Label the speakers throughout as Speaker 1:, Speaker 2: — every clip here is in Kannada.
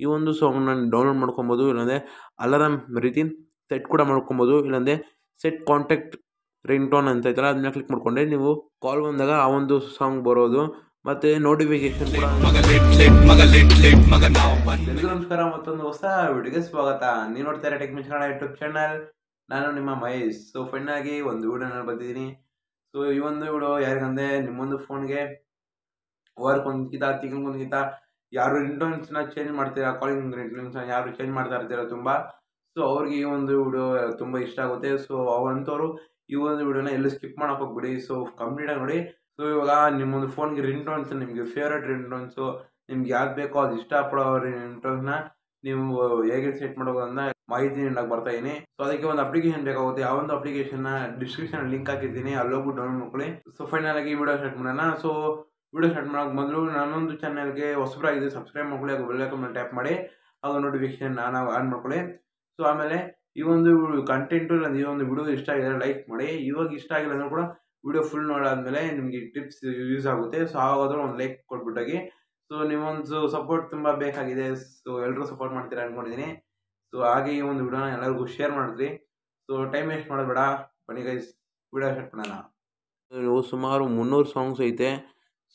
Speaker 1: ಈ ಒಂದು ಸಾಂಗ್ನ ಡೌನ್ಲೋಡ್ ಮಾಡ್ಕೊಬೋದು, ಇಲ್ಲಾಂದರೆ ಅಲಾರಾಮ್ ರೀತಿ ಸೆಟ್ ಕೂಡ ಮಾಡ್ಕೊಬೋದು, ಇಲ್ಲಾಂದರೆ ಸೆಟ್ ಕಾಂಟ್ಯಾಕ್ಟ್ ರಿಂಗ್ಟೋನ್ ಅಂತ ಐತಲ್ಲ ಅದನ್ನ ಕ್ಲಿಕ್ ಮಾಡ್ಕೊಂಡ್ರೆ ನೀವು ಕಾಲ್ ಬಂದಾಗ ಆ ಒಂದು ಸಾಂಗ್ ಬರೋದು, ಮತ್ತು ನೋಟಿಫಿಕೇಶನ್ ಕೂಡ. ಎಲ್ರಿಗೂ ನಮಸ್ಕಾರ, ಮತ್ತೊಂದು ಹೊಸ ವಿಡಿಯೋಗೆ ಸ್ವಾಗತ. ನೀವು ನೋಡ್ತಾ ಇರೋ ಟೆಕ್ ಕನ್ನಡ ಯೂಟ್ಯೂಬ್ ಚಾನಲ್. ನಾನು ನಿಮ್ಮ ಮಹೇಶ್. ಸೊ ಫೈನಲ್ ಆಗಿ ಒಂದು ವಿಡಿಯೋನ ಬಂದಿದ್ದೀನಿ. ಸೊ ಈ ಒಂದು ವಿಡಿಯೋ ಯಾರಿಗಂದರೆ ನಿಮ್ಮೊಂದು ಫೋನ್ಗೆ ವಾರಕ್ಕೊಂದ್ಕಿಂತ ತಿಂಗಳಿಗೊಂದ್ಕಿಂತ ಯಾರು ರಿಂಗ್ಟೋನ್ಸ್ನ ಚೇಂಜ್ ಮಾಡ್ತೀರಾ, ಕಾಲಿಂಗ್ ರಿಂಗ್ಟೋನ್ಸ್ನ ಯಾರು ಚೇಂಜ್ ಮಾಡ್ತಾ ಇರ್ತೀರ ತುಂಬ, ಸೊ ಅವ್ರಿಗೆ ಈ ಒಂದು ವಿಡಿಯೋ ತುಂಬ ಇಷ್ಟ ಆಗುತ್ತೆ. ಸೊ ಅವಂಥವ್ರು ಈ ಒಂದು ವಿಡಿಯೋನ ಎಲ್ಲೂ ಸ್ಕಿಪ್ ಮಾಡೋಕೆ ಹೋಗ್ಬಿಡಿ. ಸೊ ಕಂಪ್ಲೀಟಾಗಿ ನೋಡಿ. ಸೊ ಇವಾಗ ನಿಮ್ಮೊಂದು ಫೋನ್ಗೆ ರಿಂಗ್ಟೋನ್ಸ್, ನಿಮಗೆ ಫೇವ್ರೇಟ್ ರಿಂಗ್ಟೋನ್ಸು, ನಿಮ್ಗೆ ಯಾವ್ದು ಬೇಕೋ ಅದು ಇಷ್ಟಪಡೋ ರಿಂಗ್ಟೋನ್ನ ನೀವು ಹೇಗೆ ಸೆಟ್ ಮಾಡೋದು ಅಂತ ಮಾಹಿತಿ ನೀಡಕ್ಕೆ ಬರ್ತಾ ಇದ್ದೀನಿ. ಸೊ ಅದಕ್ಕೆ ಒಂದು ಅಪ್ಲಿಕೇಶನ್ ಬೇಕಾಗುತ್ತೆ. ಆ ಒಂದು ಅಪ್ಲಿಕೇಶನ್ನ ಡಿಸ್ಕ್ರಿಪ್ಷನ್ ಲಿಂಕ್ ಹಾಕಿರ್ತೀನಿ, ಅಲ್ಲೋಗ್ಬಿಟ್ಟು ಡೌನ್ಲೋಡ್ ಮಾಡ್ಕೊಳ್ಳಿ. ಸೊ ಫೈನಲ್ ಆಗಿ ವಿಡಿಯೋ ಸ್ಟಾರ್ಟ್ ಮಾಡೋಣ. ಸೊ ವಿಡಿಯೋ ಸ್ಟಾರ್ಟ್ ಮಾಡೋಕೆ ಮೊದಲು ನಾನೊಂದು ಚಾನಲ್ಗೆ ಹೊಸಬರಾಗಿದೆ, ಸಬ್ಸ್ಕ್ರೈಬ್ ಮಾಡ್ಕೊಳ್ಳಿ, ಹಾಗೂ ಬೆಲ್ ಐಕಾನ್ ಮೇಲೆ ಟ್ಯಾಪ್ ಮಾಡಿ, ಹಾಗೂ ನೋಟಿಫಿಕೇಶನ್ ಆನ್ ಮಾಡ್ಕೊಳ್ಳಿ. ಸೊ ಆಮೇಲೆ ಈ ಒಂದು ಕಂಟೆಂಟು ಈ ಒಂದು ವಿಡಿಯೋ ಇಷ್ಟ ಆಗಿದ್ರೆ ಲೈಕ್ ಮಾಡಿ. ಇವಾಗ ಇಷ್ಟ ಆಗಿಲ್ಲ ಅಂದರೂ ಕೂಡ ವಿಡಿಯೋ ಫುಲ್ ನೋಡಾದ್ಮೇಲೆ ನಿಮಗೆ ಟಿಪ್ಸ್ ಯೂಸ್ ಆಗುತ್ತೆ. ಸೊ ಆವಾಗಾದ್ರೂ ಒಂದು ಲೈಕ್ ಕೊಟ್ಬಿಟ್ಟಾಗಿ. ಸೊ ನಿಮ್ಮೊಂದು ಸಪೋರ್ಟ್ ತುಂಬ ಬೇಕಾಗಿದೆ. ಸೊ ಎಲ್ಲರೂ ಸಪೋರ್ಟ್ ಮಾಡ್ತೀರಾ ಅಂದ್ಕೊಂಡಿದ್ದೀನಿ. ಸೊ ಹಾಗೆ ಈ ಒಂದು ವಿಡಿಯೋನ ಎಲ್ಲರಿಗೂ ಶೇರ್ ಮಾಡಿದ್ರಿ. ಸೊ ಟೈಮ್ ವೇಸ್ಟ್ ಮಾಡೋದು ಬೇಡ, ಬನ್ನಿ ಗೈಸ್ ವಿಡಿಯೋ ಸ್ಟಾರ್ಟ್ ಮಾಡೋಣ. ಸುಮಾರು 300 ಸಾಂಗ್ಸ್ ಐತೆ.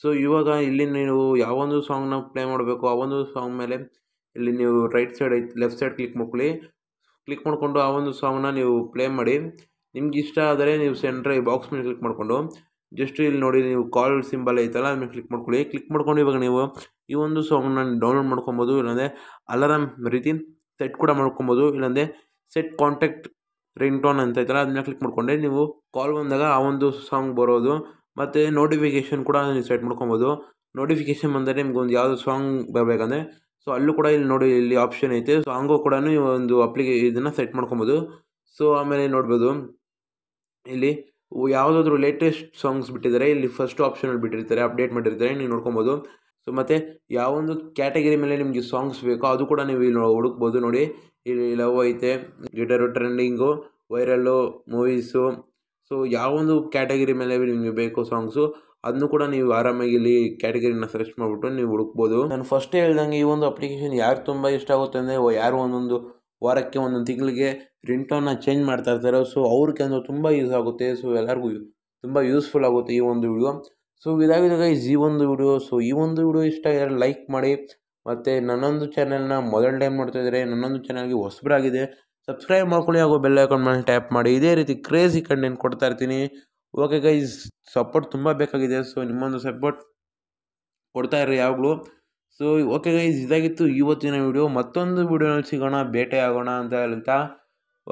Speaker 1: ಸೊ ಇವಾಗ ಇಲ್ಲಿ ನೀವು ಯಾವೊಂದು ಸಾಂಗ್ನ ಪ್ಲೇ ಮಾಡಬೇಕು, ಆ ಒಂದು ಸಾಂಗ್ ಮೇಲೆ ಇಲ್ಲಿ ನೀವು ರೈಟ್ ಸೈಡ್ ಐತೆ, ಲೆಫ್ಟ್ ಸೈಡ್ ಕ್ಲಿಕ್ ಮಾಡ್ಕೊಳ್ಳಿ. ಕ್ಲಿಕ್ ಮಾಡಿಕೊಂಡು ಆ ಒಂದು ಸಾಂಗ್ನ ನೀವು ಪ್ಲೇ ಮಾಡಿ. ನಿಮ್ಗೆ ಇಷ್ಟ ಆದರೆ ನೀವು ಸೆಂಟ್ರ್ ಬಾಕ್ಸ್ ಮೇಲೆ ಕ್ಲಿಕ್ ಮಾಡಿಕೊಂಡು ಜಸ್ಟ್ ಇಲ್ಲಿ ನೋಡಿ, ನೀವು ಕಾಲ್ ಸಿಂಬಲ್ ಐತಲ್ಲ ಅದ್ಮೇಲೆ ಕ್ಲಿಕ್ ಮಾಡ್ಕೊಳ್ಳಿ. ಕ್ಲಿಕ್ ಮಾಡ್ಕೊಂಡು ಇವಾಗ ನೀವು ಈ ಒಂದು ಸಾಂಗ್ನ ಡೌನ್ಲೋಡ್ ಮಾಡ್ಕೊಬೋದು, ಇಲ್ಲಾಂದರೆ ಅಲಾರಾಮ್ ರೀತಿ ಸೆಟ್ ಕೂಡ ಮಾಡ್ಕೊಬೋದು, ಇಲ್ಲಾಂದರೆ ಸೆಟ್ ಕಾಂಟ್ಯಾಕ್ಟ್ ರಿಂಗ್ಟೋನ್ ಅಂತ ಐತಲ್ಲ ಅದನ್ನ ಕ್ಲಿಕ್ ಮಾಡ್ಕೊಂಡ್ರೆ ನೀವು ಕಾಲ್ ಬಂದಾಗ ಆ ಒಂದು ಸಾಂಗ್ ಬರೋದು, ಮತ್ತು ನೋಟಿಫಿಕೇಶನ್ ಕೂಡ ನೀವು ಸೆಟ್ ಮಾಡ್ಕೊಬೋದು. ನೋಟಿಫಿಕೇಶನ್ ಬಂದರೆ ನಿಮ್ಗೆ ಒಂದು ಯಾವುದೋ ಸಾಂಗ್ ಬರಬೇಕಂದ್ರೆ ಸೊ ಅಲ್ಲೂ ಕೂಡ ಇಲ್ಲಿ ನೋಡಿ, ಇಲ್ಲಿ ಆಪ್ಷನ್ ಐತೆ. ಸೊ ಹಂಗೂ ಕೂಡ ಒಂದು ಇದನ್ನು ಸೆಟ್ ಮಾಡ್ಕೊಬೋದು. ಸೊ ಆಮೇಲೆ ನೋಡ್ಬೋದು ಇಲ್ಲಿ ಯಾವುದಾದ್ರೂ ಲೇಟೆಸ್ಟ್ ಸಾಂಗ್ಸ್ ಬಿಟ್ಟಿದ್ದಾರೆ, ಇಲ್ಲಿ ಫಸ್ಟ್ ಆಪ್ಷನಲ್ಲಿ ಬಿಟ್ಟಿರ್ತಾರೆ, ಅಪ್ಡೇಟ್ ಮಾಡಿರ್ತಾರೆ, ನೀವು ನೋಡ್ಕೊಬೋದು. ಸೊ ಮತ್ತು ಯಾವೊಂದು ಕ್ಯಾಟಗರಿ ಮೇಲೆ ನಿಮಗೆ ಸಾಂಗ್ಸ್ ಬೇಕೋ ಅದು ಕೂಡ ನೀವು ಇಲ್ಲಿ ಹುಡುಕ್ಬೋದು. ನೋಡಿ ಇಲ್ಲಿ ಲವ್ ಐತೆ, guitar, trending, viral, movies. So ಯಾವೊಂದು ಕ್ಯಾಟಗರಿ ಮೇಲೆ ನಿಮಗೆ ಬೇಕು ಸಾಂಗ್ಸು ಅದನ್ನು ಕೂಡ ನೀವು ಆರಾಮಾಗಿ ಇಲ್ಲಿ ಕ್ಯಾಟಗರಿನ ಸರ್ಚ್ ಮಾಡಿಬಿಟ್ಟು ನೀವು ಹುಡುಕ್ಬೋದು. ನಾನು ಫಸ್ಟ್ ಹೇಳ್ದಂಗೆ ಈ ಒಂದು ಅಪ್ಲಿಕೇಶನ್ ಯಾರು ತುಂಬ ಇಷ್ಟ ಆಗುತ್ತೆ ಅಂದರೆ ಯಾರು ಒಂದೊಂದು ವಾರಕ್ಕೆ ಒಂದೊಂದು ತಿಂಗಳಿಗೆ ರಿಂಗ್ಟೋನ್ನ ಚೇಂಜ್ ಮಾಡ್ತಾ ಇರ್ತಾರೆ. ಸೊ ಅವ್ರಿಗೆ ಅಂದರೆ ತುಂಬ ಯೂಸ್ ಆಗುತ್ತೆ. ಸೊ ಎಲ್ಲರಿಗೂ ತುಂಬ ಯೂಸ್ಫುಲ್ ಆಗುತ್ತೆ ಈ ಒಂದು ವಿಡಿಯೋ. ಸೊ ಇದಾಗಿದೆ ಗೈಸ್ ಈ ಒಂದು ವಿಡಿಯೋ. ಸೊ ಈ ಒಂದು ವಿಡಿಯೋ ಇಷ್ಟ ಆಗಿದ್ರೆ ಲೈಕ್ ಮಾಡಿ, ಮತ್ತು ನನ್ನೊಂದು ಚಾನಲ್ನ ಮೊದಲ ಟೈಮ್ ನೋಡ್ತಾ ಇದ್ದರೆ ನನ್ನೊಂದು ಚಾನಲ್ಗೆ ಹೊಸಬರಾಗಿದೆ, ಸಬ್ಸ್ಕ್ರೈಬ್ ಮಾಡ್ಕೊಳ್ಳಿ, ಹಾಗೂ ಬೆಲ್ ಐಕಾನ್ ಮೇಲೆ ಟ್ಯಾಪ್ ಮಾಡಿ. ಇದೇ ರೀತಿ ಕ್ರೇಜಿ ಕಂಟೆಂಟ್ ಕೊಡ್ತಾ ಇರ್ತೀನಿ. ಓಕೆ ಗೈಸ್, ಸಪೋರ್ಟ್ ತುಂಬ ಬೇಕಾಗಿದೆ. ಸೊ ನಿಮ್ಮೊಂದು ಸಪೋರ್ಟ್ ಕೊಡ್ತಾ ಇರ್ರಿ ಯಾವಾಗಲೂ. ಸೊ ಓಕೆ ಗೈಸ್, ಇದಾಗಿತ್ತು ಇವತ್ತಿನ ವಿಡಿಯೋ. ಮತ್ತೊಂದು ವಿಡಿಯೋನಲ್ಲಿ ಸಿಗೋಣ, ಭೇಟಿ ಆಗೋಣ ಅಂತ ಹೇಳ್ತಾ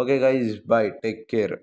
Speaker 1: ಓಕೆ ಗೈಸ್, ಬಾಯ್, ಟೇಕ್ ಕೇರ್.